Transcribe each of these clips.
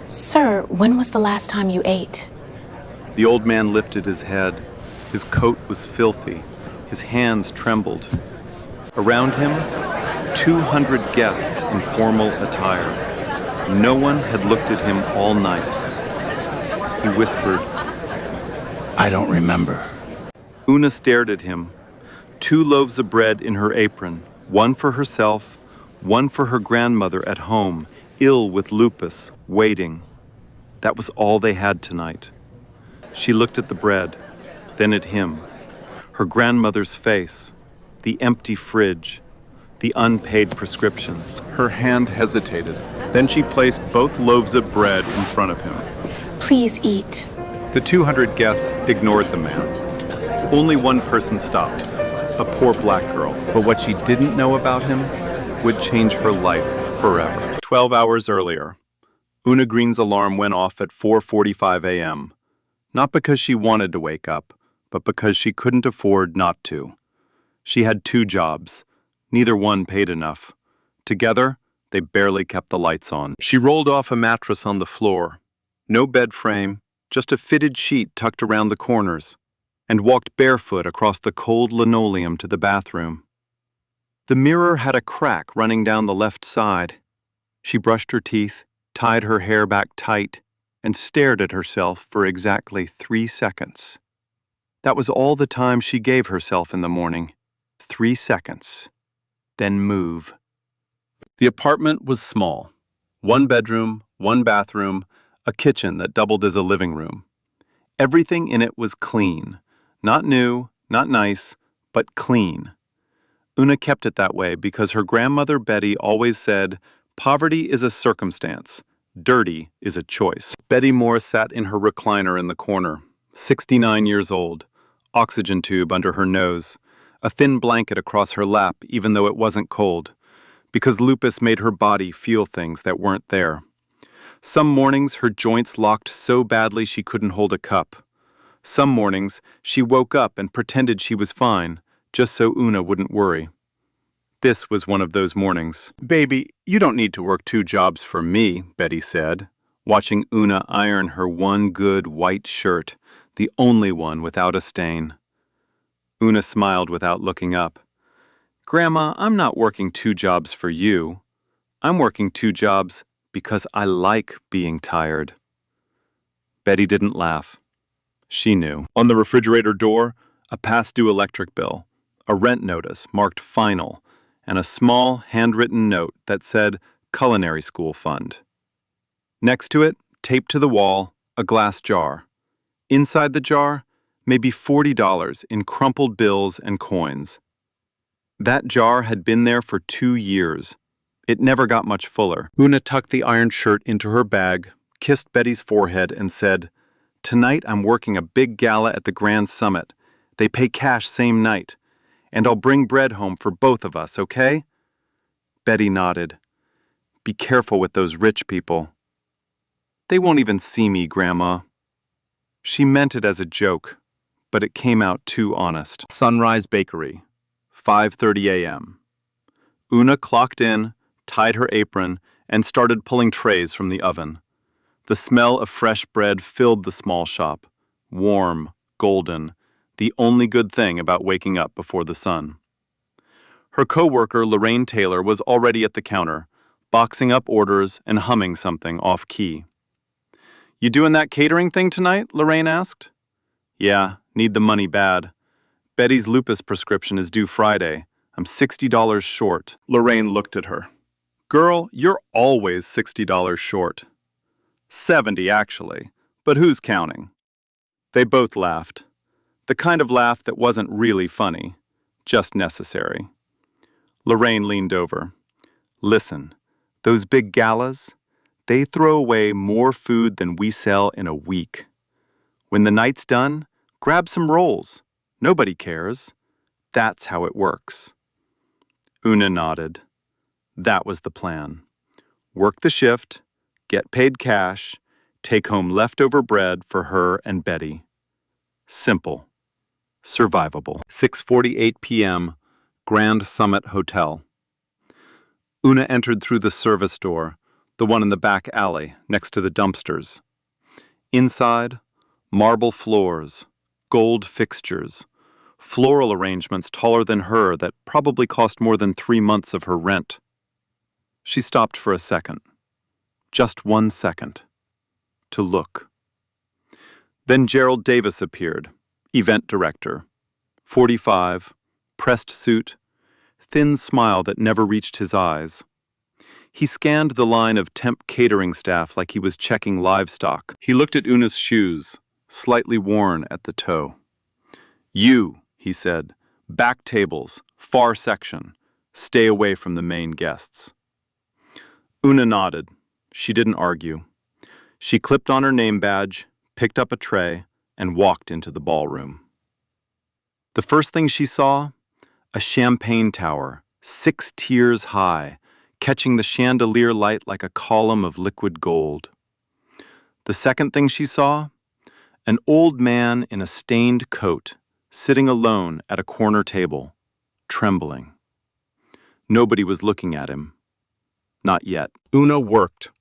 Sir, when was the last time you ate? The old man lifted his head. His coat was filthy. His hands trembled. Around him, 200 guests in formal attire. No one had looked at him all night. He whispered, I don't remember. Una stared at him. 2 loaves of bread in her apron, one for herself, one for her grandmother at home, ill with lupus, waiting. That was all they had tonight. She looked at the bread, then at him, her grandmother's face, the empty fridge, the unpaid prescriptions. Her hand hesitated. Then she placed both loaves of bread in front of him. Please eat. The 200 guests ignored the man. Only one person stopped, a poor black girl. But what she didn't know about him would change her life forever. 12 hours earlier, Una Green's alarm went off at 4:45 a.m. Not because she wanted to wake up, but because she couldn't afford not to. She had 2 jobs. Neither one paid enough. Together, they barely kept the lights on. She rolled off a mattress on the floor. No bed frame, just a fitted sheet tucked around the corners, and walked barefoot across the cold linoleum to the bathroom. The mirror had a crack running down the left side. She brushed her teeth, tied her hair back tight, and stared at herself for exactly 3 seconds. That was all the time she gave herself in the morning. 3 seconds. Then move. The apartment was small. 1 bedroom, 1 bathroom, a kitchen that doubled as a living room. Everything in it was clean. Not new, not nice, but clean. Una kept it that way because her grandmother Betty always said, poverty is a circumstance, dirty is a choice. Betty Moore sat in her recliner in the corner, 69 years old, oxygen tube under her nose, a thin blanket across her lap even though it wasn't cold, because lupus made her body feel things that weren't there. Some mornings her joints locked so badly she couldn't hold a cup. Some mornings she woke up and pretended she was fine, just so Una wouldn't worry. This was one of those mornings. Baby, you don't need to work 2 jobs for me, Betty said, watching Una iron her one good white shirt, the only one without a stain. Una smiled without looking up. Grandma, I'm not working 2 jobs for you. I'm working 2 jobs because I like being tired. Betty didn't laugh. She knew. On the refrigerator door, a past-due electric bill, a rent notice marked final, and a small, handwritten note that said Culinary School Fund. Next to it, taped to the wall, a glass jar. Inside the jar, maybe $40 in crumpled bills and coins. That jar had been there for 2 years. It never got much fuller. Una tucked the iron shirt into her bag, kissed Betty's forehead, and said, Tonight I'm working a big gala at the Grand Summit. They pay cash same night. And I'll bring bread home for both of us, okay? Betty nodded. Be careful with those rich people. They won't even see me, Grandma. She meant it as a joke, but it came out too honest. Sunrise Bakery, 5:30 a.m. Una clocked in, tied her apron, and started pulling trays from the oven. The smell of fresh bread filled the small shop, warm, golden, the only good thing about waking up before the sun. Her co-worker, Lorraine Taylor, was already at the counter, boxing up orders and humming something off-key. You doing that catering thing tonight? Lorraine asked. Yeah, need the money bad. Betty's lupus prescription is due Friday. I'm $60 short. Lorraine looked at her. Girl, you're always $60 short. 70, actually. But who's counting? They both laughed. The kind of laugh that wasn't really funny, just necessary. Lorraine leaned over. Listen, those big galas, they throw away more food than we sell in a week. When the night's done, grab some rolls. Nobody cares. That's how it works. Una nodded. That was the plan. Work the shift, get paid cash, take home leftover bread for her and Betty. Simple. Survivable. 6:48 p.m., Grand Summit Hotel. Una entered through the service door, the one in the back alley next to the dumpsters. Inside, marble floors, gold fixtures, floral arrangements taller than her that probably cost more than 3 months of her rent. She stopped for a second, just 1 second, to look. Then Gerald Davis appeared, event director, 45, pressed suit, thin smile that never reached his eyes. He scanned the line of temp catering staff like he was checking livestock. He looked at Una's shoes, slightly worn at the toe. "You," he said, "back tables, far section. Stay away from the main guests." Una nodded. She didn't argue. She clipped on her name badge, picked up a tray, and walked into the ballroom. The first thing she saw? A champagne tower, 6 tiers high, catching the chandelier light like a column of liquid gold. The second thing she saw? An old man in a stained coat, sitting alone at a corner table, trembling. Nobody was looking at him. Not yet. Una worked,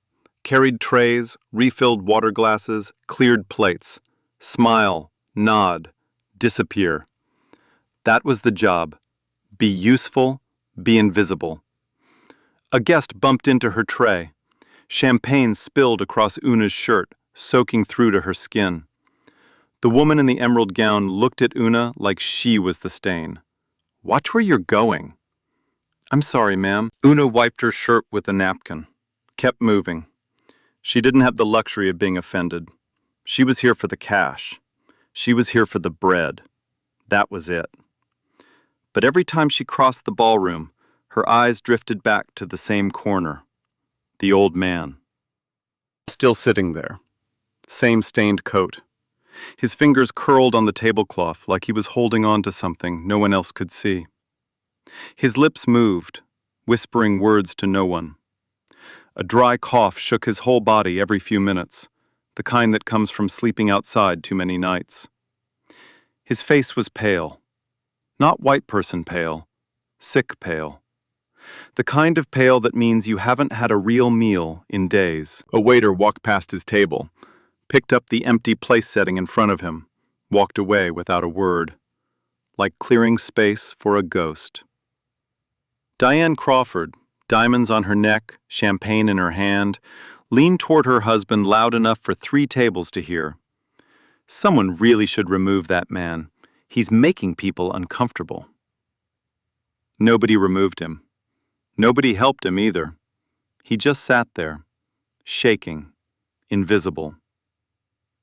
carried trays, refilled water glasses, cleared plates. Smile, nod, disappear. That was the job. Be useful, be invisible. A guest bumped into her tray. Champagne spilled across Una's shirt, soaking through to her skin. The woman in the emerald gown looked at Una like she was the stain. "Watch where you're going." "I'm sorry, ma'am." Una wiped her shirt with a napkin, kept moving. She didn't have the luxury of being offended. She was here for the cash. She was here for the bread. That was it. But every time she crossed the ballroom, her eyes drifted back to the same corner. The old man. Still sitting there. Same stained coat. His fingers curled on the tablecloth like he was holding on to something no one else could see. His lips moved, whispering words to no one. A dry cough shook his whole body every few minutes, the kind that comes from sleeping outside too many nights. His face was pale. Not white person pale, sick pale. The kind of pale that means you haven't had a real meal in days. A waiter walked past his table, picked up the empty place setting in front of him, walked away without a word, like clearing space for a ghost. Diane Crawford, diamonds on her neck, champagne in her hand, leaned toward her husband loud enough for 3 tables to hear. "Someone really should remove that man. He's making people uncomfortable." Nobody removed him. Nobody helped him either. He just sat there, shaking, invisible.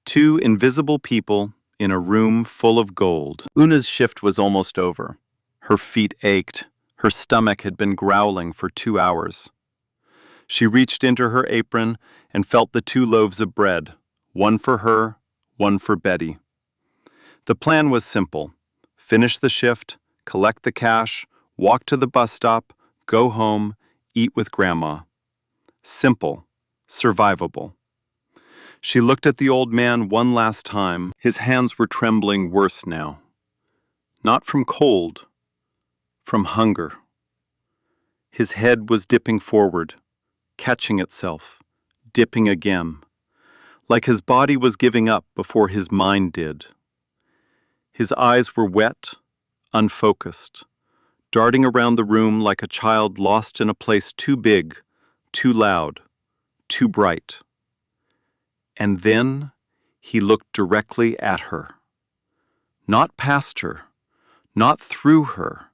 2 invisible people in a room full of gold. Una's shift was almost over. Her feet ached. Her stomach had been growling for 2 hours. She reached into her apron and felt the 2 loaves of bread, one for her, one for Betty. The plan was simple. Finish the shift, collect the cash, walk to the bus stop, go home, eat with Grandma. Simple, survivable. She looked at the old man one last time. His hands were trembling worse now. Not from cold, from hunger. His head was dipping forward, catching itself, dipping again, like his body was giving up before his mind did. His eyes were wet, unfocused, darting around the room like a child lost in a place too big, too loud, too bright. And then he looked directly at her. Not past her, not through her,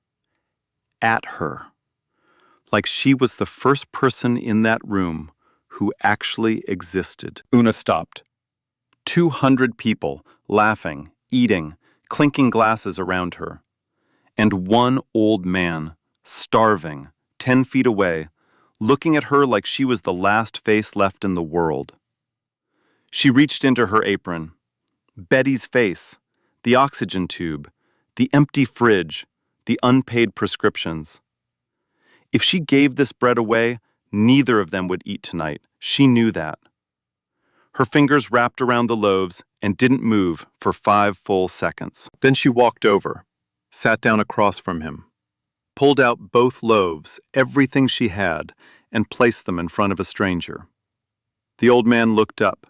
at her. Like she was the first person in that room who actually existed. Una stopped. 200 people, laughing, eating, clinking glasses around her. And one old man, starving, 10 feet away, looking at her like she was the last face left in the world. She reached into her apron. Betty's face, the oxygen tube, the empty fridge, the unpaid prescriptions. If she gave this bread away, neither of them would eat tonight. She knew that. Her fingers wrapped around the loaves and didn't move for 5 full seconds. Then she walked over, sat down across from him, pulled out both loaves, everything she had, and placed them in front of a stranger. The old man looked up,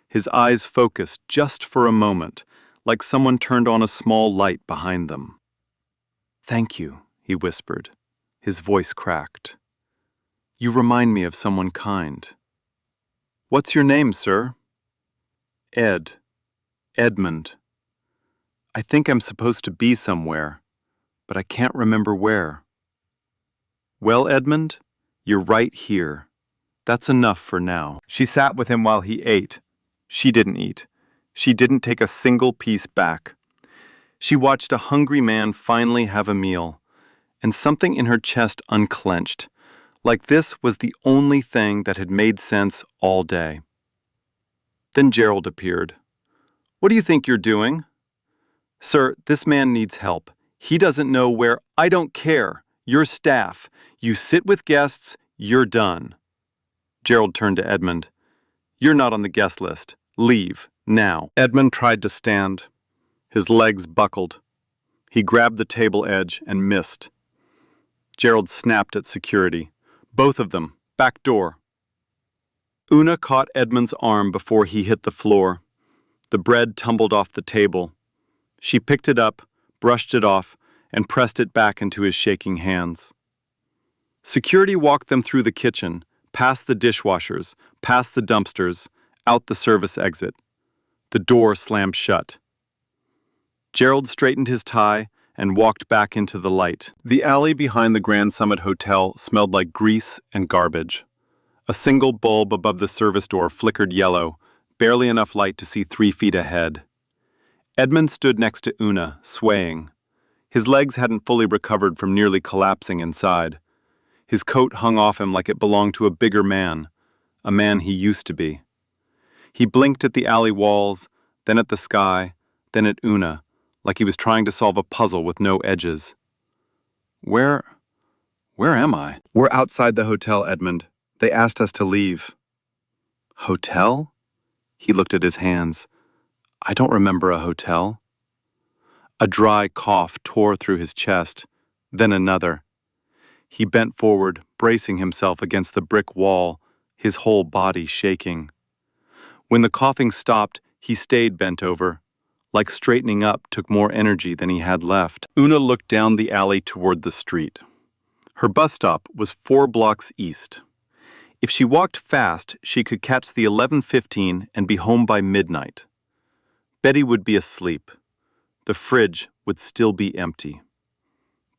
his eyes focused just for a moment, like someone turned on a small light behind them. "Thank you," he whispered, his voice cracked. "You remind me of someone kind." "What's your name, sir?" Edmund. I think I'm supposed to be somewhere, but I can't remember where." "Well, Edmund, you're right here. That's enough for now." She sat with him while he ate. She didn't eat. She didn't take a single piece back. She watched a hungry man finally have a meal, and something in her chest unclenched, like this was the only thing that had made sense all day. Then Gerald appeared. "What do you think you're doing?" "Sir, this man needs help. He doesn't know where—" "I don't care. You're staff. You sit with guests. You're done." Gerald turned to Edmund. "You're not on the guest list. Leave, now." Edmund tried to stand. His legs buckled. He grabbed the table edge and missed. Gerald snapped at security. "Both of them. Back door." Una caught Edmund's arm before he hit the floor. The bread tumbled off the table. She picked it up, brushed it off, and pressed it back into his shaking hands. Security walked them through the kitchen, past the dishwashers, past the dumpsters, out the service exit. The door slammed shut. Gerald straightened his tie and walked back into the light. The alley behind the Grand Summit Hotel smelled like grease and garbage. A single bulb above the service door flickered yellow, barely enough light to see 3 feet ahead. Edmund stood next to Una, swaying. His legs hadn't fully recovered from nearly collapsing inside. His coat hung off him like it belonged to a bigger man, a man he used to be. He blinked at the alley walls, then at the sky, then at Una, like he was trying to solve a puzzle with no edges. Where am I?" "We're outside the hotel, Edmund. They asked us to leave." "Hotel?" He looked at his hands. "I don't remember a hotel." A dry cough tore through his chest, then another. He bent forward, bracing himself against the brick wall, his whole body shaking. When the coughing stopped, he stayed bent over. Like straightening up took more energy than he had left. Una looked down the alley toward the street. Her bus stop was 4 blocks east. If she walked fast, she could catch the 11:15 and be home by midnight. Betty would be asleep. The fridge would still be empty.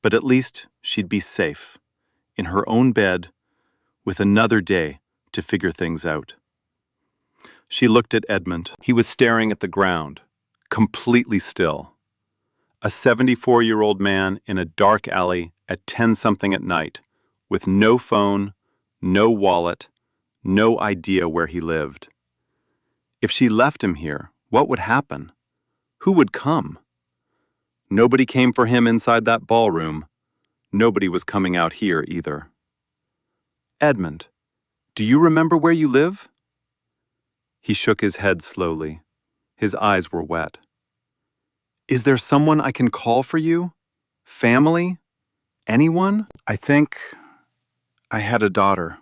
But at least she'd be safe, in her own bed, with another day to figure things out. She looked at Edmund. He was staring at the ground, completely still. A 74-year-old man in a dark alley at 10-something at night, with no phone, no wallet, no idea where he lived. If she left him here, what would happen? Who would come? Nobody came for him inside that ballroom. Nobody was coming out here either. "Edmund, do you remember where you live?" He shook his head slowly. His eyes were wet. "Is there someone I can call for you? Family? Anyone?" "I think I had a daughter.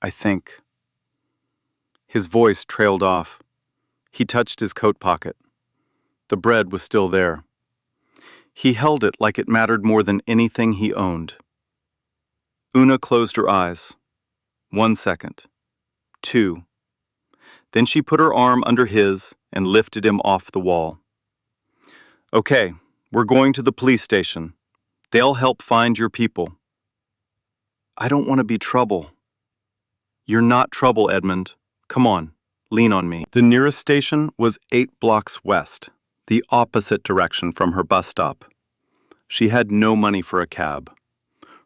I think." His voice trailed off. He touched his coat pocket. The bread was still there. He held it like it mattered more than anything he owned. Una closed her eyes. 1 second. 2. Then she put her arm under his and lifted him off the wall. "Okay, we're going to the police station. They'll help find your people." "I don't want to be trouble." "You're not trouble, Edmund. Come on, lean on me." The nearest station was 8 blocks west, the opposite direction from her bus stop. She had no money for a cab.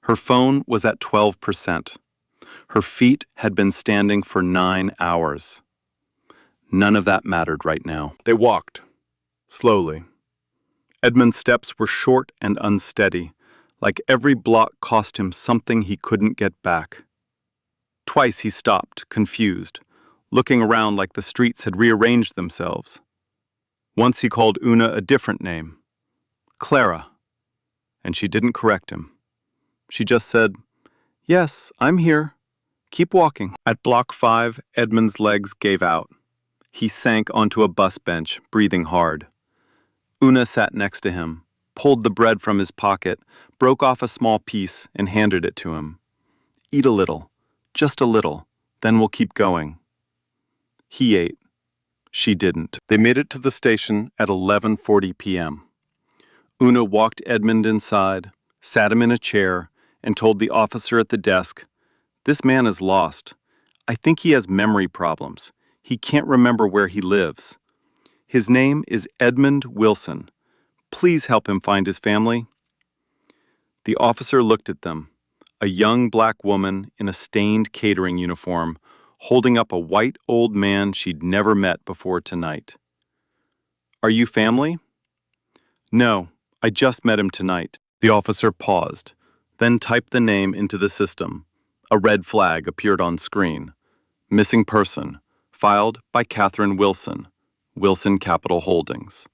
Her phone was at 12%. Her feet had been standing for 9 hours. None of that mattered right now. They walked, slowly. Edmund's steps were short and unsteady, like every block cost him something he couldn't get back. Twice he stopped, confused, looking around like the streets had rearranged themselves. Once he called Una a different name, Clara, and she didn't correct him. She just said, "Yes, I'm here. Keep walking. At block 5, Edmund's legs gave out. He sank onto a bus bench, breathing hard. Una sat next to him, pulled the bread from his pocket, broke off a small piece, and handed it to him. Eat a little, just a little, then we'll keep going. He ate. She didn't. They made it to the station at 11:40 p.m. Una walked Edmund inside, sat him in a chair, and told the officer at the desk, "This man is lost. I think he has memory problems. He can't remember where he lives. His name is Edmund Wilson. Please help him find his family." The officer looked at them, a young black woman in a stained catering uniform, holding up a white old man she'd never met before tonight. "Are you family?" "No, I just met him tonight." The officer paused, then typed the name into the system. A red flag appeared on screen. Missing person, filed by Catherine Wilson, Wilson Capital Holdings.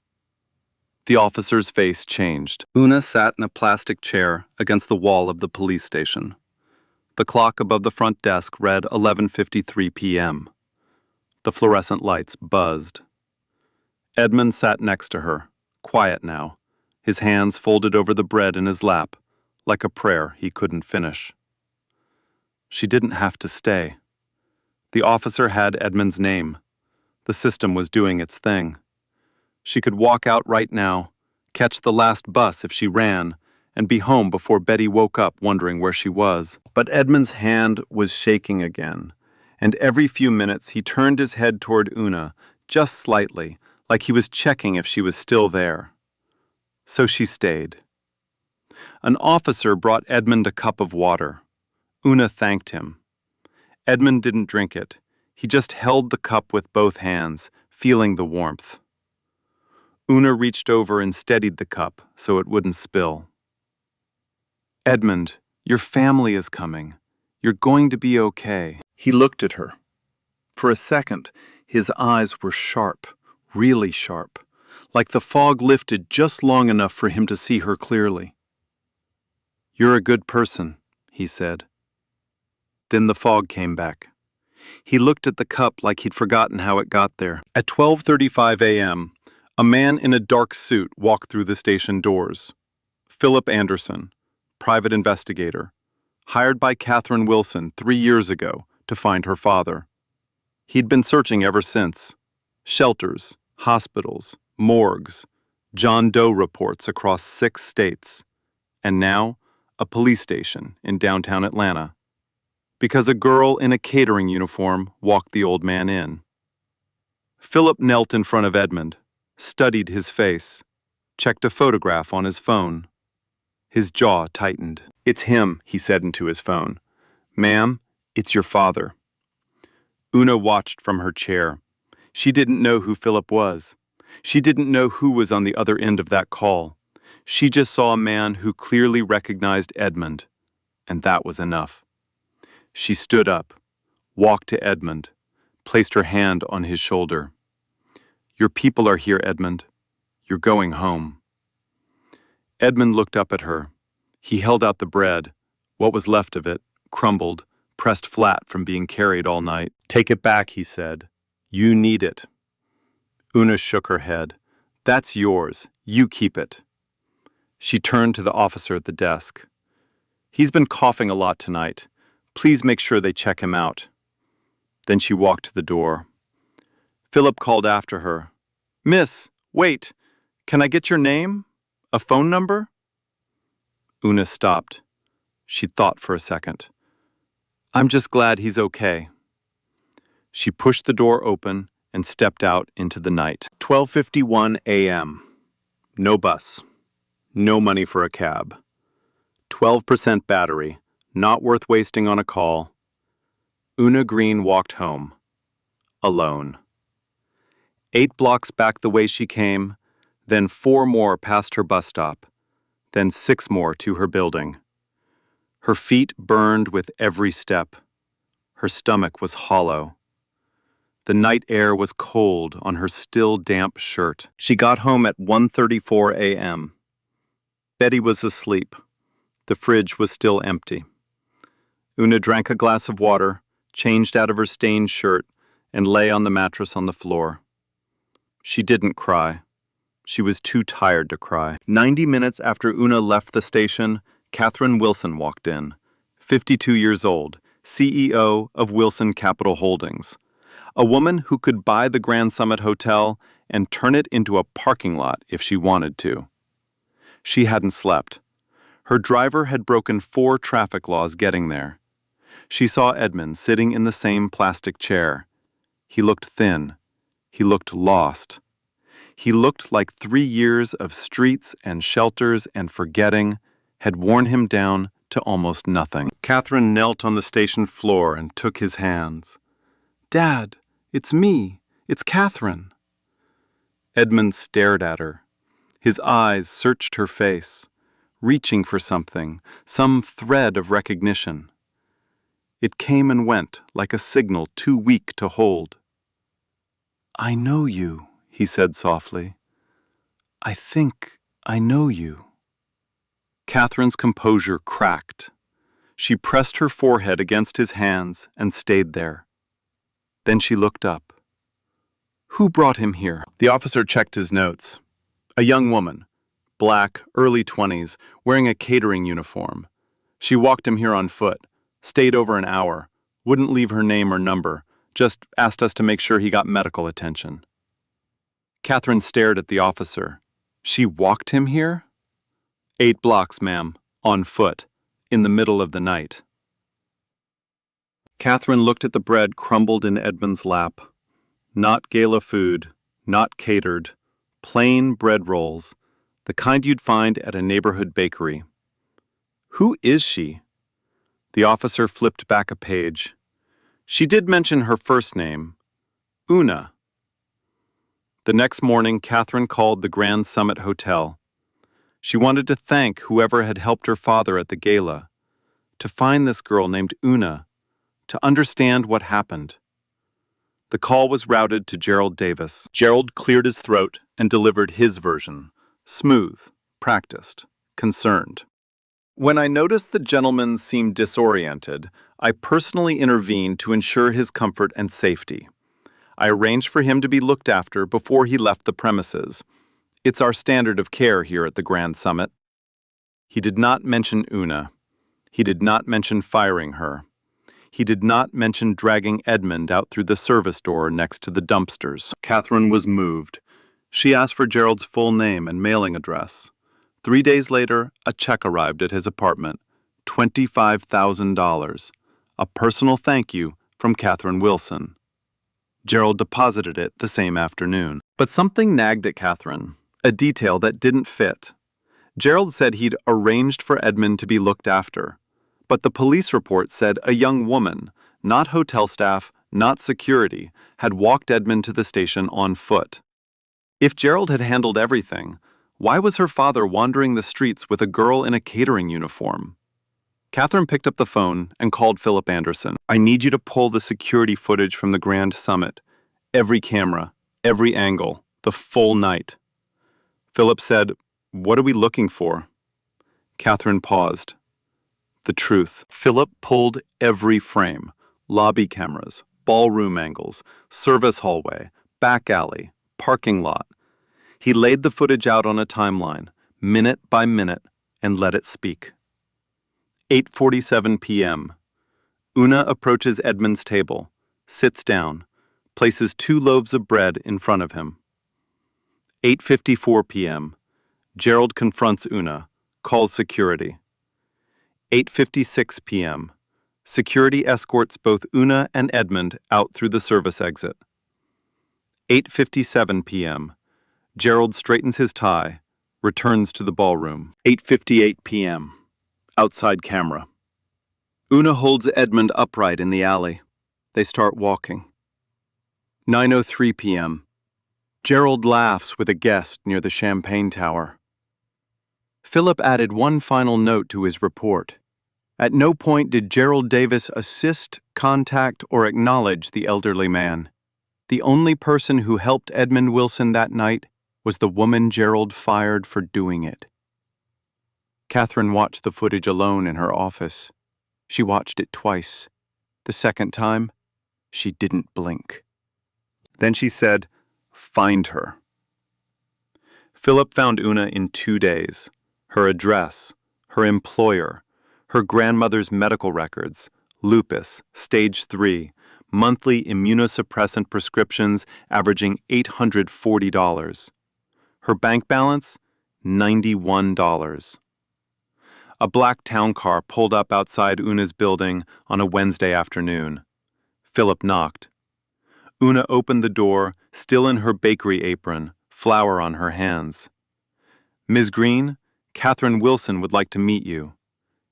The officer's face changed. Una sat in a plastic chair against the wall of the police station. The clock above the front desk read 11:53 p.m. The fluorescent lights buzzed. Edmund sat next to her, quiet now, his hands folded over the bread in his lap, like a prayer he couldn't finish. She didn't have to stay. The officer had Edmund's name. The system was doing its thing. She could walk out right now, catch the last bus if she ran, and be home before Betty woke up wondering where she was. But Edmund's hand was shaking again, and every few minutes he turned his head toward Una, just slightly, like he was checking if she was still there. So she stayed. An officer brought Edmund a cup of water. Una thanked him. Edmund didn't drink it. He just held the cup with both hands, feeling the warmth. Una reached over and steadied the cup so it wouldn't spill. "Edmund, your family is coming. You're going to be okay." He looked at her. For a second, his eyes were sharp, really sharp, like the fog lifted just long enough for him to see her clearly. "You're a good person," he said. Then the fog came back. He looked at the cup like he'd forgotten how it got there. At 12:35 a.m., a man in a dark suit walked through the station doors. Philip Anderson, private investigator, hired by Catherine Wilson 3 years ago to find her father. He'd been searching ever since. Shelters, hospitals, morgues, John Doe reports across 6 states, and now a police station in downtown Atlanta. Because a girl in a catering uniform walked the old man in. Philip knelt in front of Edmund, studied his face, checked a photograph on his phone. His jaw tightened. "It's him," he said into his phone. "Ma'am, it's your father." Una watched from her chair. She didn't know who Philip was. She didn't know who was on the other end of that call. She just saw a man who clearly recognized Edmund, and that was enough. She stood up, walked to Edmund, placed her hand on his shoulder. "Your people are here, Edmund. You're going home." Edmund looked up at her. He held out the bread. What was left of it, crumbled, pressed flat from being carried all night. "Take it back," he said. "You need it." Una shook her head. "That's yours. You keep it." She turned to the officer at the desk. "He's been coughing a lot tonight. Please make sure they check him out." Then she walked to the door. Philip called after her. "Miss, wait. Can I get your name? A phone number?" Una stopped. She thought for a second. "I'm just glad he's okay." She pushed the door open and stepped out into the night. 12:51 a.m. No bus. No money for a cab. 12% battery. Not worth wasting on a call. Una Green walked home. Alone. 8 blocks back the way she came, then 4 more past her bus stop, then 6 more to her building. Her feet burned with every step. Her stomach was hollow. The night air was cold on her still damp shirt. She got home at 1:34 a.m. Betty was asleep. The fridge was still empty. Una drank a glass of water, changed out of her stained shirt, and lay on the mattress on the floor. She didn't cry. She was too tired to cry. 90 minutes after Una left the station, Catherine Wilson walked in, 52 years old, CEO of Wilson Capital Holdings, a woman who could buy the Grand Summit Hotel and turn it into a parking lot if she wanted to. She hadn't slept. Her driver had broken 4 traffic laws getting there. She saw Edmund sitting in the same plastic chair. He looked thin. He looked lost. He looked like 3 years of streets and shelters and forgetting had worn him down to almost nothing. Catherine knelt on the station floor and took his hands. "Dad, it's me. It's Catherine." Edmund stared at her. His eyes searched her face, reaching for something, some thread of recognition. It came and went like a signal too weak to hold. "I know you," he said softly. "I think I know you." Catherine's composure cracked. She pressed her forehead against his hands and stayed there. Then she looked up. "Who brought him here?" The officer checked his notes. A young woman, black, early 20s, wearing a catering uniform. She walked him here on foot, stayed over an hour, wouldn't leave her name or number, just asked us to make sure he got medical attention. Catherine stared at the officer. "She walked him here?" 8 blocks, ma'am, on foot, in the middle of the night. Catherine looked at the bread crumbled in Edmund's lap. Not gala food, not catered, plain bread rolls, the kind you'd find at a neighborhood bakery. "Who is she?" The officer flipped back a page. She did mention her first name, Una. The next morning, Catherine called the Grand Summit Hotel. She wanted to thank whoever had helped her father at the gala, to find this girl named Una, to understand what happened. The call was routed to Gerald Davis. Gerald cleared his throat and delivered his version, smooth, practiced, concerned. "When I noticed the gentleman seemed disoriented, I personally intervened to ensure his comfort and safety. I arranged for him to be looked after before he left the premises. It's our standard of care here at the Grand Summit." He did not mention Una. He did not mention firing her. He did not mention dragging Edmund out through the service door next to the dumpsters. Catherine was moved. She asked for Gerald's full name and mailing address. 3 days later, a check arrived at his apartment, $25,000, a personal thank you from Catherine Wilson. Gerald deposited it the same afternoon. But something nagged at Catherine. A detail that didn't fit. Gerald said he'd arranged for Edmund to be looked after, but the police report said a young woman, not hotel staff, not security, had walked Edmund to the station on foot. If Gerald had handled everything, why was her father wandering the streets with a girl in a catering uniform? Catherine picked up the phone and called Philip Anderson. "I need you to pull the security footage from the Grand Summit. Every camera, every angle, the full night." Philip said, "What are we looking for?" Catherine paused. The truth. Philip pulled every frame. Lobby cameras, ballroom angles, service hallway, back alley, parking lot. He laid the footage out on a timeline, minute by minute, and let it speak. 8:47 p.m. Una approaches Edmund's table, sits down, places 2 loaves of bread in front of him. 8:54 p.m. Gerald confronts Una, calls security. 8:56 p.m. Security escorts both Una and Edmund out through the service exit. 8:57 p.m. Gerald straightens his tie, returns to the ballroom. 8:58 p.m. Outside camera. Una holds Edmund upright in the alley. They start walking. 9:03 p.m. Gerald laughs with a guest near the champagne tower. Philip added one final note to his report. At no point did Gerald Davis assist, contact, or acknowledge the elderly man. The only person who helped Edmund Wilson that night was the woman Gerald fired for doing it. Catherine watched the footage alone in her office. She watched it twice. The second time, she didn't blink. Then she said, "Find her." Philip found Una in 2 days. Her address, her employer, her grandmother's medical records, lupus, stage 3, monthly immunosuppressant prescriptions averaging $840. Her bank balance, $91. A black town car pulled up outside Una's building on a Wednesday afternoon. Philip knocked. Una opened the door, still in her bakery apron, flour on her hands. "Ms. Green, Catherine Wilson would like to meet you.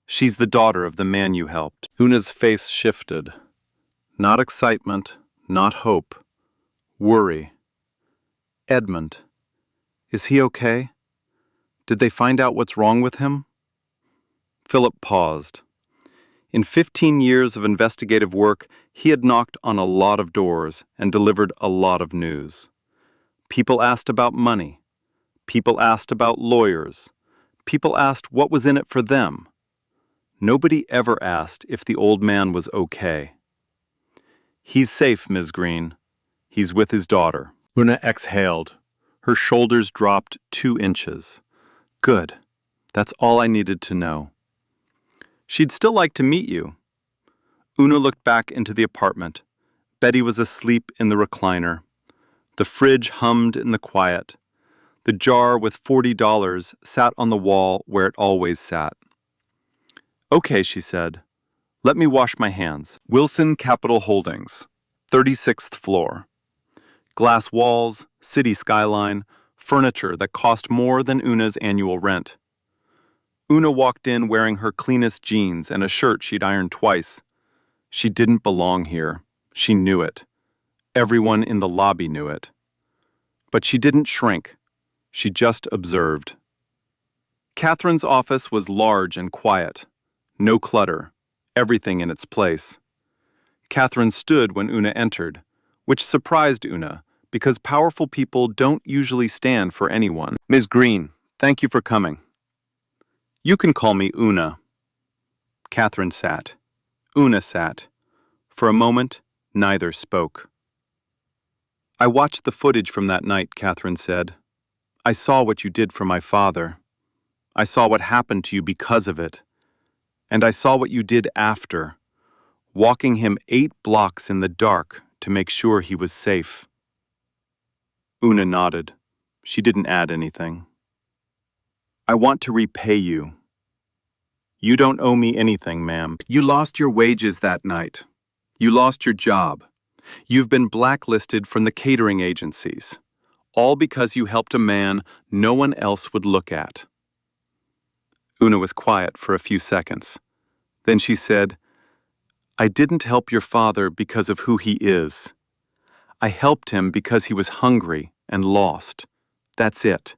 She's the daughter of the man you helped." Una's face shifted. Not excitement, not hope. Worry. Edmund. Is he okay? Did they find out what's wrong with him? Philip paused. In 15 years of investigative work, he had knocked on a lot of doors and delivered a lot of news. People asked about money. People asked about lawyers. People asked what was in it for them. Nobody ever asked if the old man was okay. "He's safe, Ms. Green. He's with his daughter." Una exhaled. Her shoulders dropped 2 inches. Good. That's all I needed to know. "She'd still like to meet you." Una looked back into the apartment. Betty was asleep in the recliner. The fridge hummed in the quiet. The jar with $40 sat on the wall where it always sat. "Okay," she said. "Let me wash my hands." Wilson Capital Holdings, 36th floor. Glass walls, city skyline, furniture that cost more than Una's annual rent. Una walked in wearing her cleanest jeans and a shirt she'd ironed twice. She didn't belong here. She knew it. Everyone in the lobby knew it. But she didn't shrink. She just observed. Catherine's office was large and quiet. No clutter. Everything in its place. Catherine stood when Una entered, which surprised Una because powerful people don't usually stand for anyone. "Ms. Green, thank you for coming." "You can call me Una." Catherine sat. Una sat. For a moment, neither spoke. "I watched the footage from that night," Catherine said. "I saw what you did for my father. I saw what happened to you because of it. And I saw what you did after, walking him 8 blocks in the dark to make sure he was safe." Una nodded. She didn't add anything. "I want to repay you." "You don't owe me anything, ma'am. You lost your wages that night. You lost your job. You've been blacklisted from the catering agencies, all because you helped a man no one else would look at." Una was quiet for a few seconds. Then she said, "I didn't help your father because of who he is. I helped him because he was hungry and lost. That's it.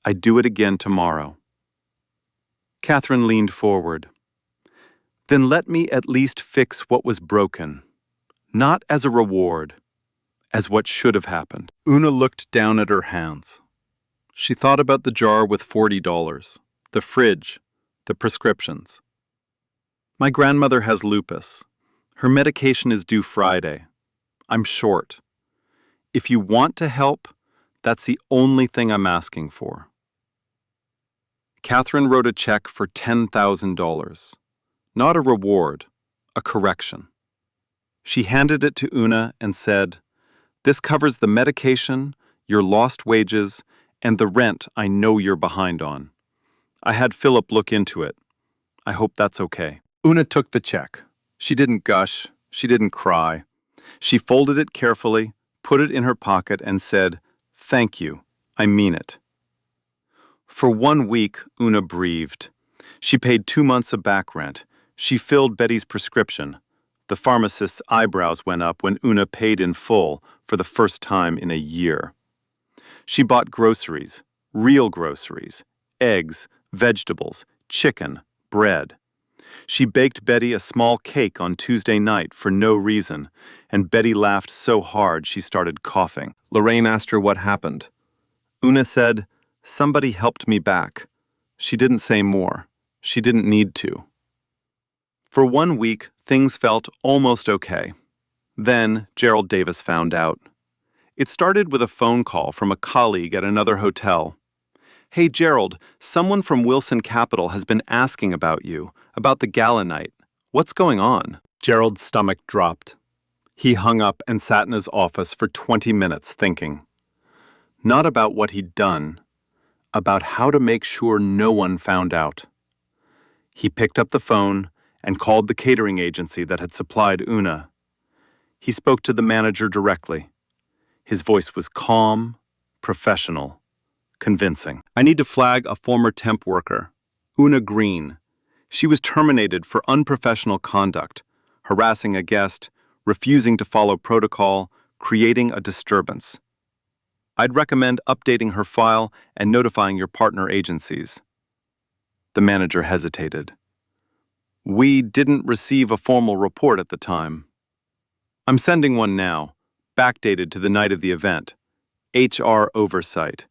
I'd do it again tomorrow." Catherine leaned forward. "Then let me at least fix what was broken. Not as a reward, as what should have happened." Una looked down at her hands. She thought about the jar with $40, the fridge, the prescriptions. "My grandmother has lupus. Her medication is due Friday. I'm short. If you want to help, that's the only thing I'm asking for." Catherine wrote a check for $10,000. Not a reward, a correction. She handed it to Una and said, "This covers the medication, your lost wages, and the rent I know you're behind on. I had Philip look into it. I hope that's okay." Una took the check. She didn't gush. She didn't cry. She folded it carefully, put it in her pocket, and said, "Thank you. I mean it." For 1 week, Una breathed. She paid 2 months of back rent. She filled Betty's prescription. The pharmacist's eyebrows went up when Una paid in full for the first time in a year. She bought groceries, real groceries, eggs, vegetables, chicken, bread. She baked Betty a small cake on Tuesday night for no reason, and Betty laughed so hard she started coughing. Lorraine asked her what happened. Una said, "Somebody helped me back." She didn't say more. She didn't need to. For 1 week, things felt almost okay. Then Gerald Davis found out. It started with a phone call from a colleague at another hotel. "Hey Gerald, someone from Wilson Capital has been asking about you, about the gala night. What's going on?" Gerald's stomach dropped. He hung up and sat in his office for 20 minutes thinking. Not about what he'd done, about how to make sure no one found out. He picked up the phone and called the catering agency that had supplied Una. He spoke to the manager directly. His voice was calm, professional, convincing. "I need to flag a former temp worker, Una Green. She was terminated for unprofessional conduct, harassing a guest, refusing to follow protocol, creating a disturbance. I'd recommend updating her file and notifying your partner agencies." The manager hesitated. "We didn't receive a formal report at the time." "I'm sending one now, backdated to the night of the event. HR oversight.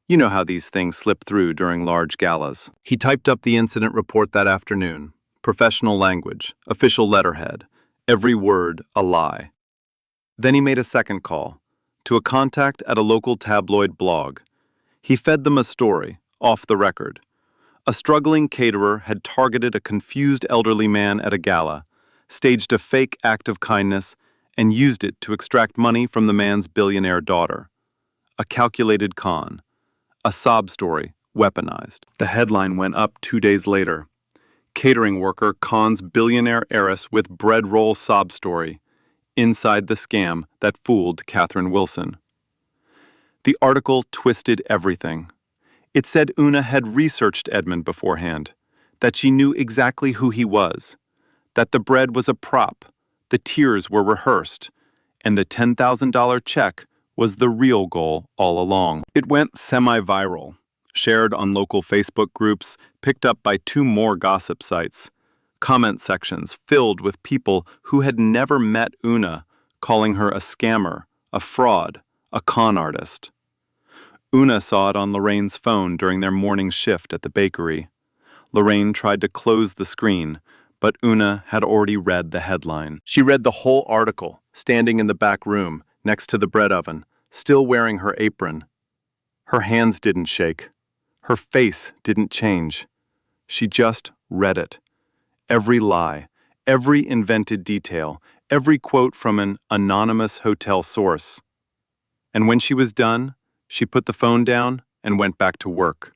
You know how these things slip through during large galas." He typed up the incident report that afternoon. Professional language, official letterhead, every word a lie. Then he made a second call, to a contact at a local tabloid blog. He fed them a story, off the record. A struggling caterer had targeted a confused elderly man at a gala, staged a fake act of kindness, and used it to extract money from the man's billionaire daughter. A calculated con. A sob story, weaponized. The headline went up 2 days later. Catering worker cons billionaire heiress with bread roll sob story. Inside the scam that fooled Catherine Wilson. The article twisted everything. It said Una had researched Edmund beforehand, that she knew exactly who he was, that the bread was a prop, the tears were rehearsed, and the $10,000 check was the real goal all along. It went semi-viral, shared on local Facebook groups, picked up by 2 more gossip sites. Comment sections filled with people who had never met Una, calling her a scammer, a fraud, a con artist. Una saw it on Lorraine's phone during their morning shift at the bakery. Lorraine tried to close the screen, but Una had already read the headline. She read the whole article, standing in the back room, next to the bread oven, still wearing her apron. Her hands didn't shake. Her face didn't change. She just read it. Every lie, every invented detail, every quote from an anonymous hotel source. And when she was done, she put the phone down and went back to work.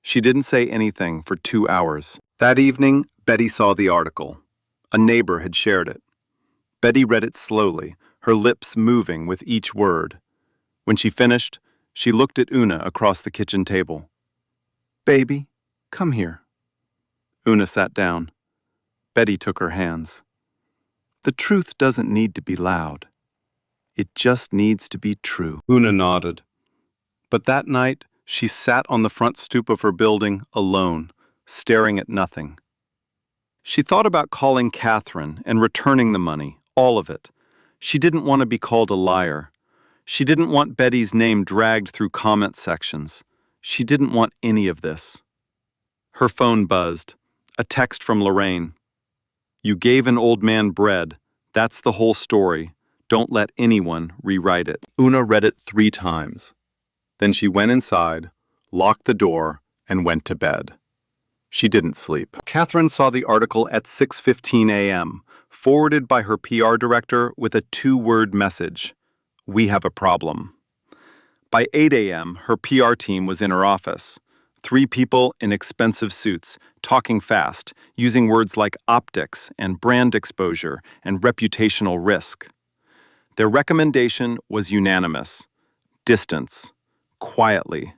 She didn't say anything for 2 hours. That evening, Betty saw the article. A neighbor had shared it. Betty read it slowly, her lips moving with each word. When she finished, she looked at Una across the kitchen table. "Baby, come here." Una sat down. Betty took her hands. "The truth doesn't need to be loud. It just needs to be true." Una nodded. But that night, she sat on the front stoop of her building, alone, staring at nothing. She thought about calling Catherine and returning the money, all of it. She didn't want to be called a liar. She didn't want Betty's name dragged through comment sections. She didn't want any of this. Her phone buzzed. A text from Lorraine. "You gave an old man bread. That's the whole story. Don't let anyone rewrite it." Una read it 3 times. Then she went inside, locked the door, and went to bed. She didn't sleep. Catherine saw the article at 6:15 a.m., forwarded by her PR director with a 2-word message. "We have a problem." By 8 a.m., her PR team was in her office. 3 people in expensive suits, talking fast, using words like optics and brand exposure and reputational risk. Their recommendation was unanimous. Distance. Quietly.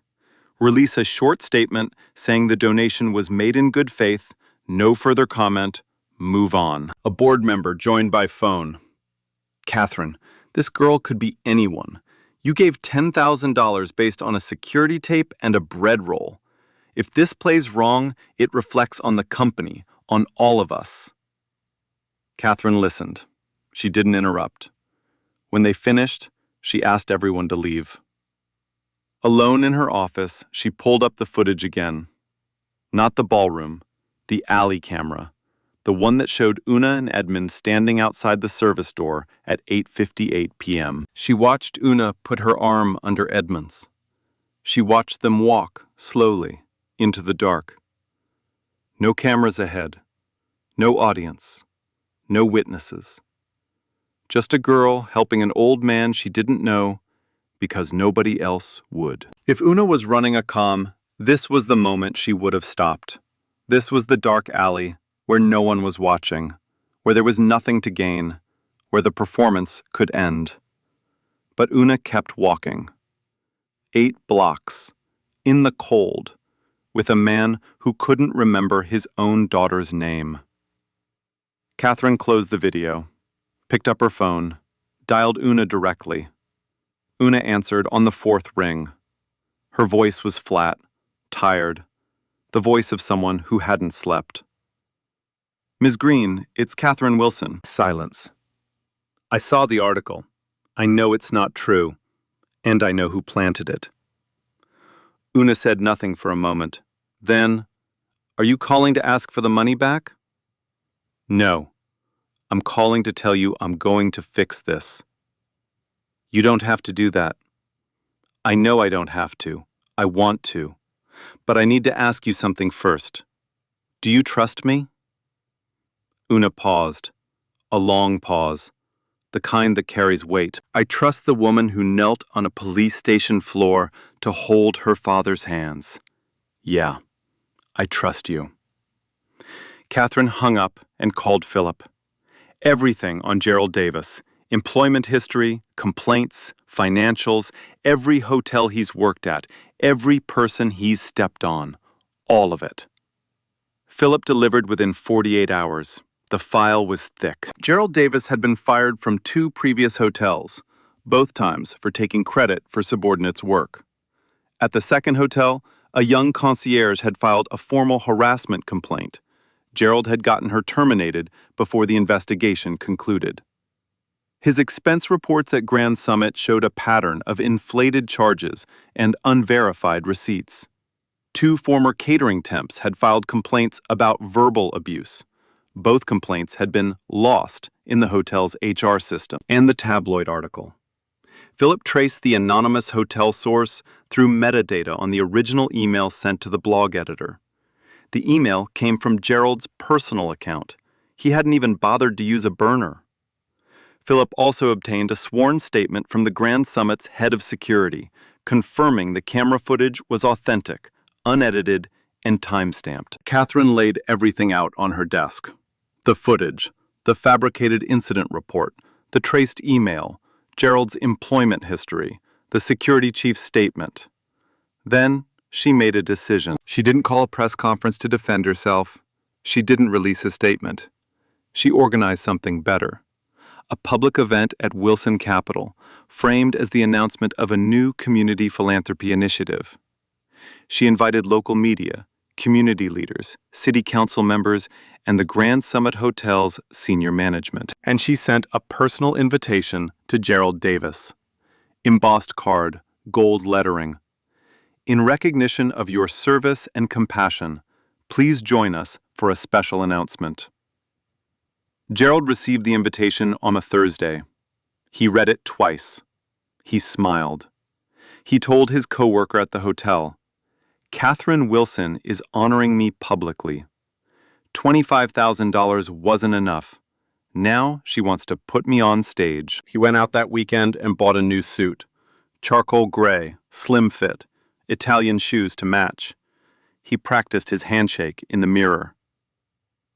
Release a short statement saying the donation was made in good faith, no further comment, move on. A board member joined by phone. "Catherine, this girl could be anyone. You gave $10,000 based on a security tape and a bread roll. If this plays wrong, it reflects on the company, on all of us." Catherine listened. She didn't interrupt. When they finished, she asked everyone to leave. Alone in her office, she pulled up the footage again. Not the ballroom, the alley camera, the one that showed Una and Edmund standing outside the service door at 8:58 p.m. She watched Una put her arm under Edmund's. She watched them walk, slowly, into the dark. No cameras ahead, no audience, no witnesses. Just a girl helping an old man she didn't know because nobody else would. If Una was running a comm, this was the moment she would have stopped. This was the dark alley where no one was watching, where there was nothing to gain, where the performance could end. But Una kept walking. 8 blocks, in the cold, with a man who couldn't remember his own daughter's name. Catherine closed the video, picked up her phone, dialed Una directly. Una answered on the 4th ring. Her voice was flat, tired, the voice of someone who hadn't slept. "Ms. Green, it's Catherine Wilson." Silence. "I saw the article. I know it's not true, and I know who planted it." Una said nothing for a moment. Then, "Are you calling to ask for the money back?" "No. I'm calling to tell you I'm going to fix this." "You don't have to do that." "I know I don't have to. I want to. But I need to ask you something first. Do you trust me?" Una paused. A long pause. The kind that carries weight. "I trust the woman who knelt on a police station floor to hold her father's hands. Yeah, I trust you." Catherine hung up and called Philip. Everything on Gerald Davis. Employment history, complaints, financials, every hotel he's worked at, every person he's stepped on. All of it. Philip delivered within 48 hours. The file was thick. Gerald Davis had been fired from 2 previous hotels, both times for taking credit for subordinates' work. At the second hotel, a young concierge had filed a formal harassment complaint. Gerald had gotten her terminated before the investigation concluded. His expense reports at Grand Summit showed a pattern of inflated charges and unverified receipts. 2 former catering temps had filed complaints about verbal abuse. Both complaints had been lost in the hotel's HR system. And the tabloid article. Philip traced the anonymous hotel source through metadata on the original email sent to the blog editor. The email came from Gerald's personal account. He hadn't even bothered to use a burner. Philip also obtained a sworn statement from the Grand Summit's head of security, confirming the camera footage was authentic, unedited, and time-stamped. Catherine laid everything out on her desk. The footage, the fabricated incident report, the traced email, Gerald's employment history, the security chief's statement. Then she made a decision. She didn't call a press conference to defend herself. She didn't release a statement. She organized something better. A public event at Wilson Capital, framed as the announcement of a new community philanthropy initiative. She invited local media, community leaders, city council members, and the Grand Summit Hotel's senior management. And she sent a personal invitation to Gerald Davis. Embossed card, gold lettering. "In recognition of your service and compassion, please join us for a special announcement." Gerald received the invitation on a Thursday. He read it twice. He smiled. He told his coworker at the hotel, "Catherine Wilson is honoring me publicly. $25,000 wasn't enough. Now she wants to put me on stage." He went out that weekend and bought a new suit. Charcoal gray, slim fit, Italian shoes to match. He practiced his handshake in the mirror.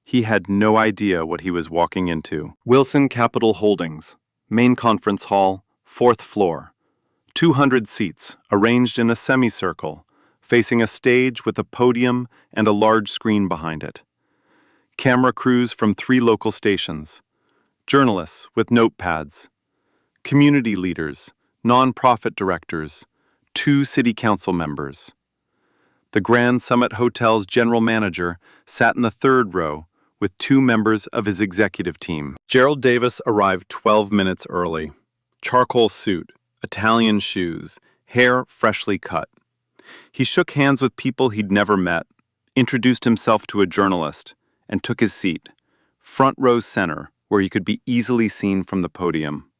He had no idea what he was walking into. Wilson Capital Holdings, main conference hall, 4th floor. 200 seats, arranged in a semicircle, facing a stage with a podium and a large screen behind it. Camera crews from 3 local stations. Journalists with notepads. Community leaders, nonprofit directors, 2 city council members. The Grand Summit Hotel's general manager sat in the 3rd row with 2 members of his executive team. Gerald Davis arrived 12 minutes early. Charcoal suit, Italian shoes, hair freshly cut. He shook hands with people he'd never met, introduced himself to a journalist, and took his seat, front row center, where he could be easily seen from the podium.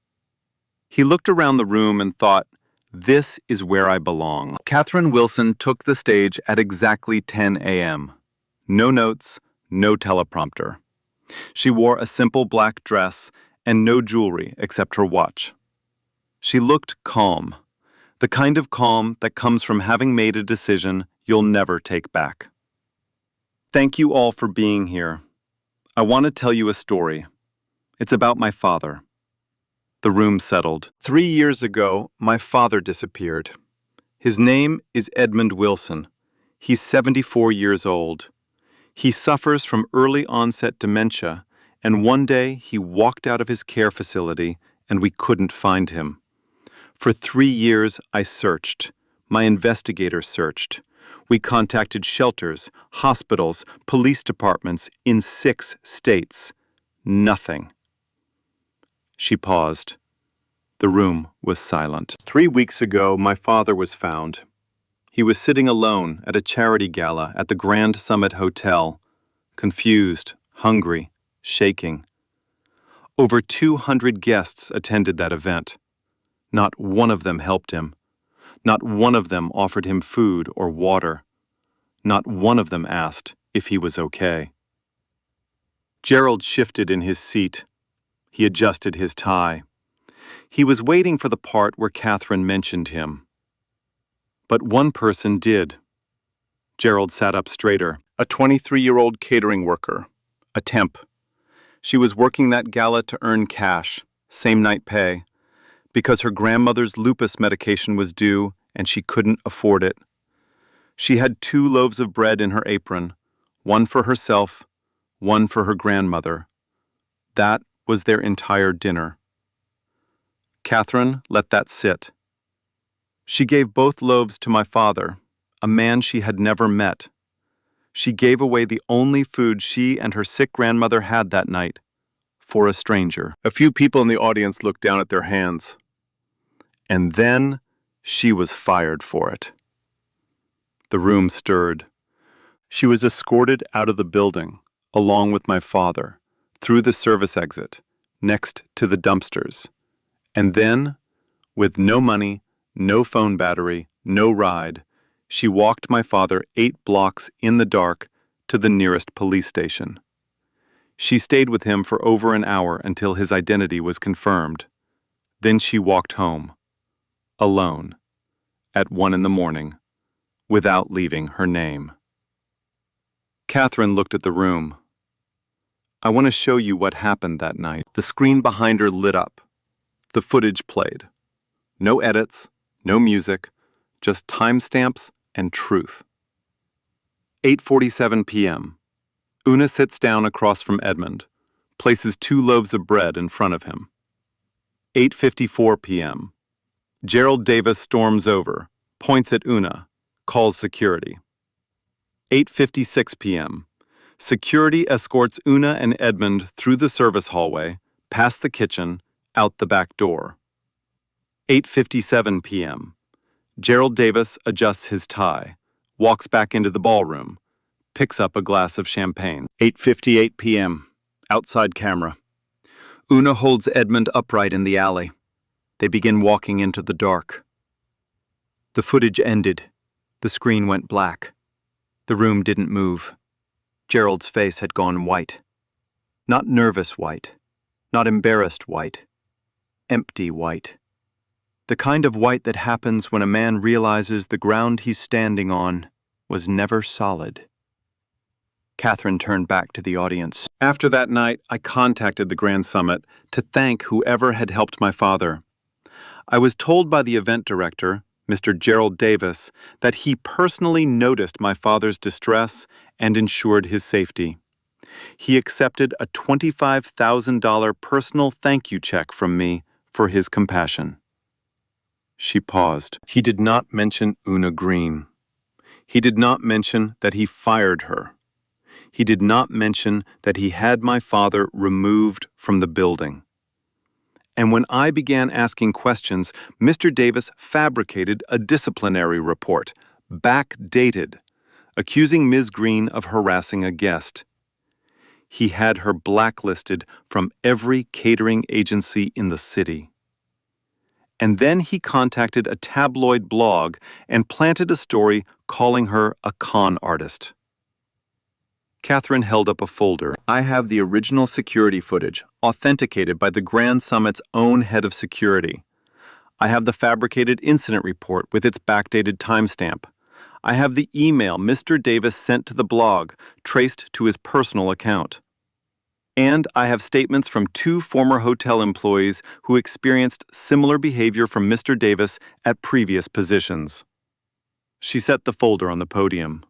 He looked around the room and thought, "This is where I belong." Catherine Wilson took the stage at exactly 10 a.m. No notes, no teleprompter. She wore a simple black dress and no jewelry except her watch. She looked calm, the kind of calm that comes from having made a decision you'll never take back. Thank you all for being here. I want to tell you a story. It's about my father. The room settled. 3 years ago, my father disappeared. His name is Edmund Wilson. He's 74 years old. He suffers from early onset dementia, and one day he walked out of his care facility and we couldn't find him. For 3 years, I searched. My investigators searched. We contacted shelters, hospitals, police departments in 6 states. Nothing. She paused. The room was silent. 3 weeks ago, my father was found. He was sitting alone at a charity gala at the Grand Summit Hotel, confused, hungry, shaking. Over 200 guests attended that event. Not one of them helped him. Not one of them offered him food or water. Not one of them asked if he was okay. Gerald shifted in his seat. He adjusted his tie. He was waiting for the part where Catherine mentioned him. But one person did. Gerald sat up straighter. A 23-year-old catering worker. A temp. She was working that gala to earn cash, same-night pay, because her grandmother's lupus medication was due and she couldn't afford it. She had 2 loaves of bread in her apron, one for herself, one for her grandmother. That was their entire dinner. Catherine let that sit. She gave both loaves to my father, a man she had never met. She gave away the only food she and her sick grandmother had that night, for a stranger. A few people in the audience looked down at their hands. And then she was fired for it. The room stirred. She was escorted out of the building, along with my father, through the service exit, next to the dumpsters. And then, with no money, no phone battery, no ride, she walked my father 8 blocks in the dark to the nearest police station. She stayed with him for over an hour until his identity was confirmed. Then she walked home, alone, at 1 a.m, without leaving her name. Catherine looked at the room. I want to show you what happened that night. The screen behind her lit up. The footage played. No edits, no music, just timestamps and truth. 8:47 p.m. Una sits down across from Edmund, places 2 loaves of bread in front of him. 8:54 p.m. Gerald Davis storms over, points at Una, calls security. 8:56 p.m. Security escorts Una and Edmund through the service hallway, past the kitchen, out the back door. 8:57 p.m. Gerald Davis adjusts his tie, walks back into the ballroom, picks up a glass of champagne. 8:58 p.m. Outside camera. Una holds Edmund upright in the alley. They begin walking into the dark. The footage ended. The screen went black. The room didn't move. Gerald's face had gone white. Not nervous white. Not embarrassed white. Empty white. The kind of white that happens when a man realizes the ground he's standing on was never solid. Catherine turned back to the audience. After that night, I contacted the Grand Summit to thank whoever had helped my father. I was told by the event director, Mr. Gerald Davis, that he personally noticed my father's distress and ensured his safety. He accepted a $25,000 personal thank you check from me for his compassion. She paused. He did not mention Una Green. He did not mention that he fired her. He did not mention that he had my father removed from the building. And when I began asking questions, Mr. Davis fabricated a disciplinary report, backdated, accusing Ms. Green of harassing a guest. He had her blacklisted from every catering agency in the city. And then he contacted a tabloid blog and planted a story calling her a con artist. Catherine held up a folder. I have the original security footage, authenticated by the Grand Summit's own head of security. I have the fabricated incident report with its backdated timestamp. I have the email Mr. Davis sent to the blog, traced to his personal account. And I have statements from 2 former hotel employees who experienced similar behavior from Mr. Davis at previous positions. She set the folder on the podium.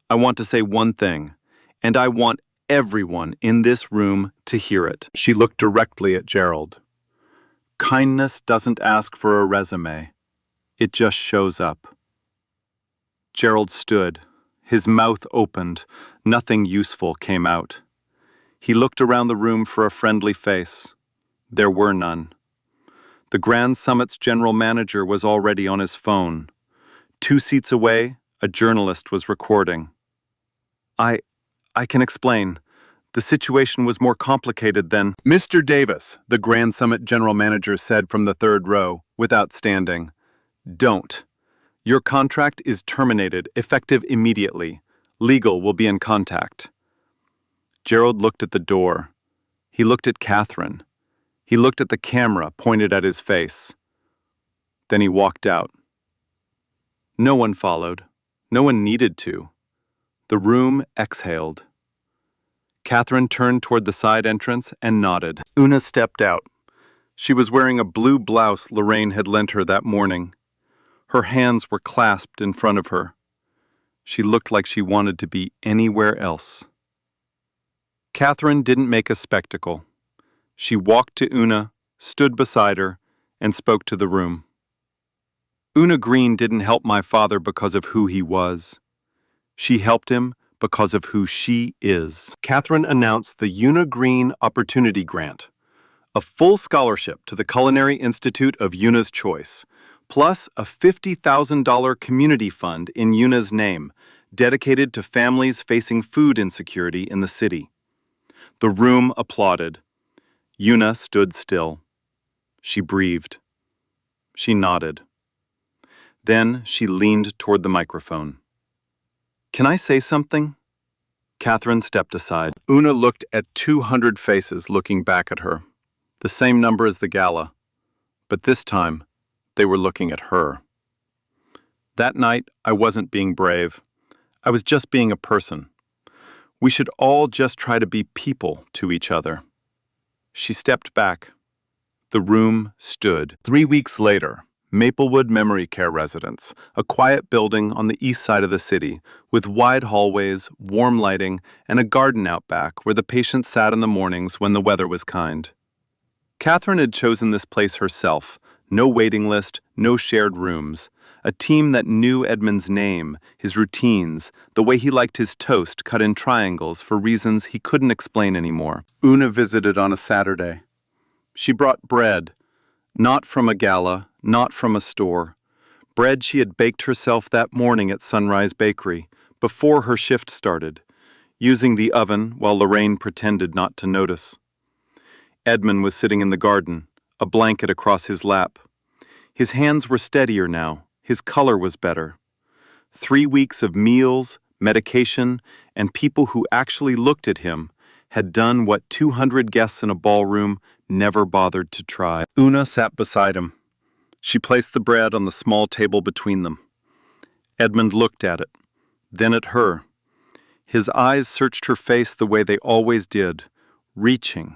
I want to say one thing, and I want everyone in this room to hear it. She looked directly at Gerald. Kindness doesn't ask for a resume. It just shows up. Gerald stood. His mouth opened. Nothing useful came out. He looked around the room for a friendly face. There were none. The Grand Summit's general manager was already on his phone. 2 seats away, a journalist was recording. I can explain. The situation was more complicated than... Mr. Davis, the Grand Summit general manager said from the 3rd row, without standing. Don't. Your contract is terminated, effective immediately. Legal will be in contact. Gerald looked at the door. He looked at Catherine. He looked at the camera pointed at his face. Then he walked out. No one followed. No one needed to. The room exhaled. Catherine turned toward the side entrance and nodded. Una stepped out. She was wearing a blue blouse Lorraine had lent her that morning. Her hands were clasped in front of her. She looked like she wanted to be anywhere else. Catherine didn't make a spectacle. She walked to Una, stood beside her, and spoke to the room. Una Green didn't help my father because of who he was. She helped him because of who she is. Catherine announced the Una Green Opportunity Grant, a full scholarship to the Culinary Institute of Una's choice, plus a $50,000 community fund in Una's name, dedicated to families facing food insecurity in the city. The room applauded. Una stood still. She breathed. She nodded. Then she leaned toward the microphone. Can I say something? Catherine stepped aside. Una looked at 200 faces looking back at her, the same number as the gala, but this time they were looking at her. That night, I wasn't being brave. I was just being a person. We should all just try to be people to each other. She stepped back. The room stood. 3 weeks later, Maplewood Memory Care Residence, a quiet building on the east side of the city, with wide hallways, warm lighting, and a garden out back where the patients sat in the mornings when the weather was kind. Catherine had chosen this place herself. No waiting list, no shared rooms. A team that knew Edmund's name, his routines, the way he liked his toast cut in triangles for reasons he couldn't explain anymore. Una visited on a Saturday. She brought bread, not from a gala, not from a store. Bread she had baked herself that morning at Sunrise Bakery, before her shift started, using the oven while Lorraine pretended not to notice. Edmund was sitting in the garden, a blanket across his lap. His hands were steadier now. His color was better. 3 weeks of meals, medication, and people who actually looked at him had done what 200 guests in a ballroom never bothered to try. Una sat beside him. She placed the bread on the small table between them. Edmund looked at it, then at her. His eyes searched her face the way they always did, reaching,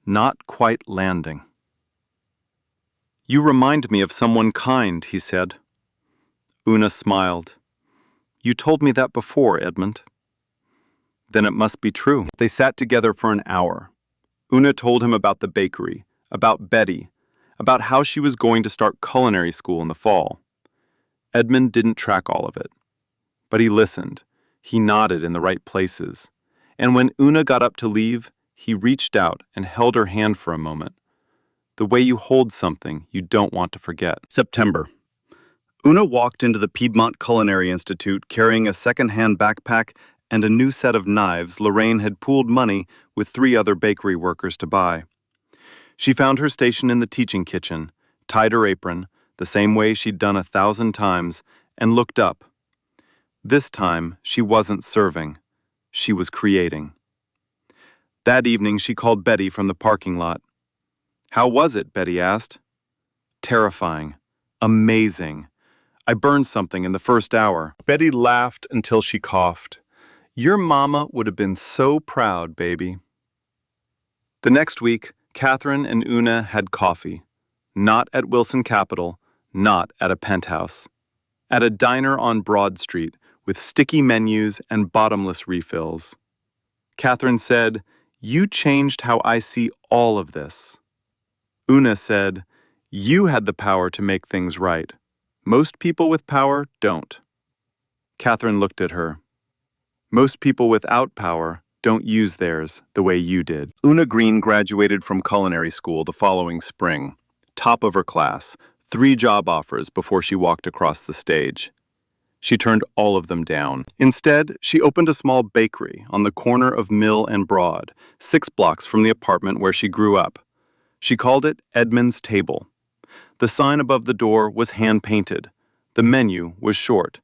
not quite landing. You remind me of someone kind, he said. Una smiled. You told me that before, Edmund. Then it must be true. They sat together for an hour. Una told him about the bakery, about Betty, about how she was going to start culinary school in the fall. Edmund didn't track all of it. But he listened. He nodded in the right places. And when Una got up to leave, he reached out and held her hand for a moment. The way you hold something you don't want to forget. September. Una walked into the Piedmont Culinary Institute carrying a second-hand backpack and a new set of knives Lorraine had pooled money with 3 other bakery workers to buy. She found her station in the teaching kitchen, tied her apron, the same way she'd done 1,000 times, and looked up. This time, she wasn't serving. She was creating. That evening, she called Betty from the parking lot. "How was it?" Betty asked. "Terrifying. Amazing. I burned something in the first hour." Betty laughed until she coughed. "Your mama would have been so proud, baby." The next week, Catherine and Una had coffee. Not at Wilson Capital, not at a penthouse. At a diner on Broad Street with sticky menus and bottomless refills. Catherine said, "You changed how I see all of this." Una said, "You had the power to make things right. Most people with power don't." Catherine looked at her. "Most people without power don't use theirs the way you did." Una Green graduated from culinary school the following spring. Top of her class, 3 job offers before she walked across the stage. She turned all of them down. Instead, she opened a small bakery on the corner of Mill and Broad, 6 blocks from the apartment where she grew up. She called it Edmund's Table. The sign above the door was hand-painted. The menu was short.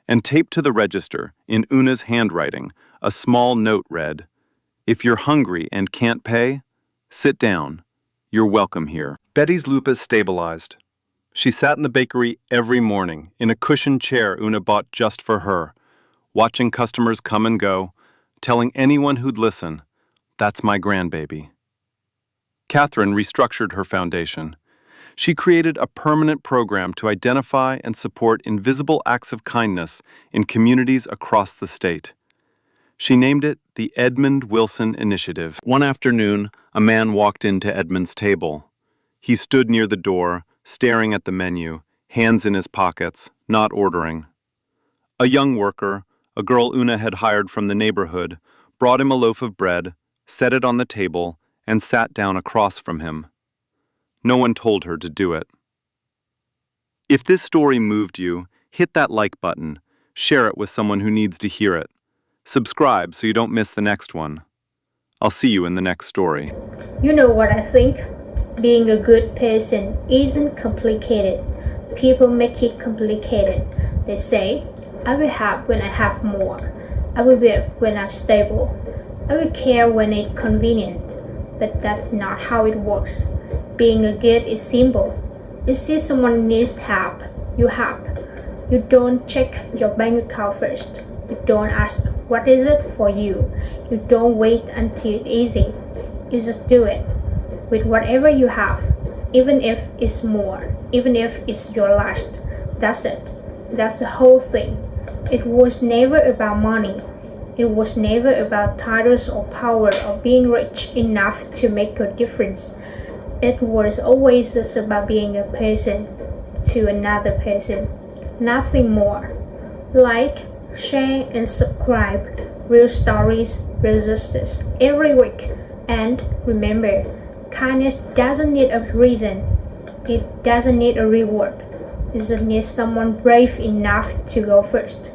And taped to the register, in Una's handwriting, a small note read, "If you're hungry and can't pay, sit down. You're welcome here." Betty's lupus stabilized. She sat in the bakery every morning, in a cushioned chair Una bought just for her, watching customers come and go, telling anyone who'd listen, "That's my grandbaby." Catherine restructured her foundation. She created a permanent program to identify and support invisible acts of kindness in communities across the state. She named it the Edmund Wilson Initiative. One afternoon, a man walked into Edmund's table. He stood near the door, staring at the menu, hands in his pockets, not ordering. A young worker, a girl Una had hired from the neighborhood, brought him a loaf of bread, set it on the table, and sat down across from him. No one told her to do it. If this story moved you, hit that like button, share it with someone who needs to hear it. Subscribe so you don't miss the next one. I'll see you in the next story. You know what I think? Being a good person isn't complicated. People make it complicated. They say, I will have when I have more. I will give when I'm stable. I will care when it's convenient. But that's not how it works. Being a good is simple. You see someone needs help, you help. You don't check your bank account first. You don't ask, what is it for you? You don't wait until it's easy. You just do it. With whatever you have, even if it's more, even if it's your last. That's it. That's the whole thing. It was never about money. It was never about titles or power or being rich enough to make a difference. It was always just about being a person to another person. Nothing more. Like, share, and subscribe. Real stories, real justice every week. And remember, kindness doesn't need a reason. It doesn't need a reward. It just needs someone brave enough to go first.